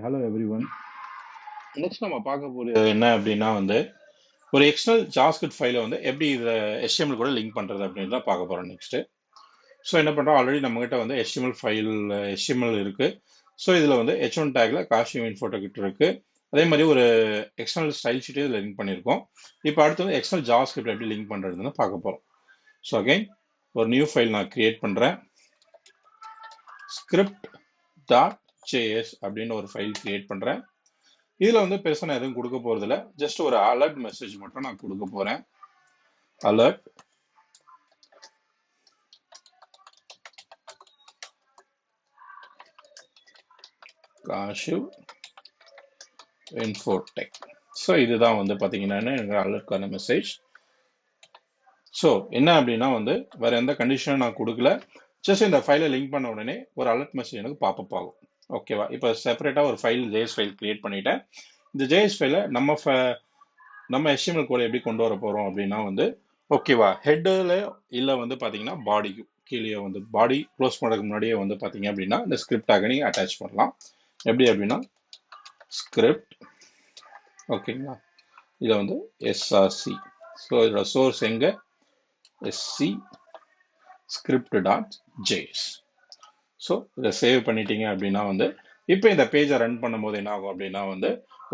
Hello everyone. Next நம்ம பார்க்க போறது என்ன அப்படின்னா ஒரு எக்ஸ்டர்னல் ஜாவாஸ்கிரிப்ட் ஃபைலை எப்படி இதை HTML கூட லிங்க் பண்றது அப்படின்னு தான் பார்க்க போறோம் நெக்ஸ்ட். ஸோ என்ன பண்றோம், ஆல்ரெடி நம்மகிட்ட HTML ஃபைல் HTML இருக்கு. ஸோ இதுல H1 டேக்ல காஸ்டியூம் இன்ஃபோட்டோ கிட்ட இருக்கு. அதே மாதிரி ஒரு எக்ஸ்டர்னல் ஸ்டைல் ஷீட்டே இதில் லிங்க் பண்ணியிருக்கோம். இப்போ அடுத்து எக்ஸ்டர்னல் ஜாவாஸ்கிரிப்ட் எப்படி லிங்க் பண்றதுன்னு பார்க்க போறோம். ஸோ அகைன் ஒரு நியூ ஃபைல் நான் கிரியேட் பண்றேன். script.js அப்படின்னு ஒரு ஃபைல் கிரியேட் பண்றேன். இதுல பெருசா நான் எதுவும் கொடுக்க போறது இல்ல. ஜஸ்ட் ஒரு அலர்ட் மெசேஜ் மட்டும் நான் கொடுக்க போறேன். Alert Kashiv Infotech. ஸோ இதுதான் பாத்தீங்கன்னா எனக்கு அலர்ட்கான மெசேஜ். ஸோ என்ன அப்படின்னா வேற எந்த கண்டிஷனும் நான் கொடுக்கல. ஜஸ்ட் இந்த ஃபைலை லிங்க் பண்ண உடனே ஒரு அலர்ட் மெசேஜ் எனக்கு பாப்பப் ஆகும். ஓகேவா? இப்போ செப்பரேட்டா ஒரு ஃபைல் ஜேஎஸ் ஃபைல் கிரியேட் பண்ணிட்டேன். இந்த ஜேஎஸ் ஃபைலை நம்ம HTML கோட எப்படி கொண்டு வர போறோம் அப்படின்னா ஓகேவா, ஹெட்ல இல்ல பாத்தீங்கன்னா பாடிக்கு கீழே பாடி க்ளோஸ் பண்றதுக்கு முன்னாடியே பாத்தீங்க அப்படின்னா இந்த ஸ்கிரிப்ட் டாக நீங்க அட்டாச் பண்ணலாம். எப்படி அப்படின்னா ஸ்கிரிப்ட், ஓகேங்களா, இதை SRC. ஸோ இதோட சோர்ஸ் எங்க SC script.js. ஸோ இதை சேவ் பண்ணிட்டீங்க அப்படின்னா இப்போ இந்த பேஜை ரன் பண்ணும்போது என்ன ஆகும் அப்படின்னா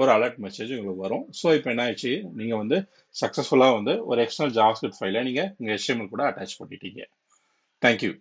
ஒரு அலர்ட் மெசேஜ் உங்களுக்கு வரும். ஸோ இப்போ என்ன ஆச்சு, நீங்க சக்ஸஸ்ஃபுல்லாக ஒரு எக்ஸ்டர்னல் ஜாவாஸ்கிரிப்ட் ஃபைலை நீங்க உங்க HTML கூட அட்டாச் பண்ணிட்டீங்க. தேங்க்யூ.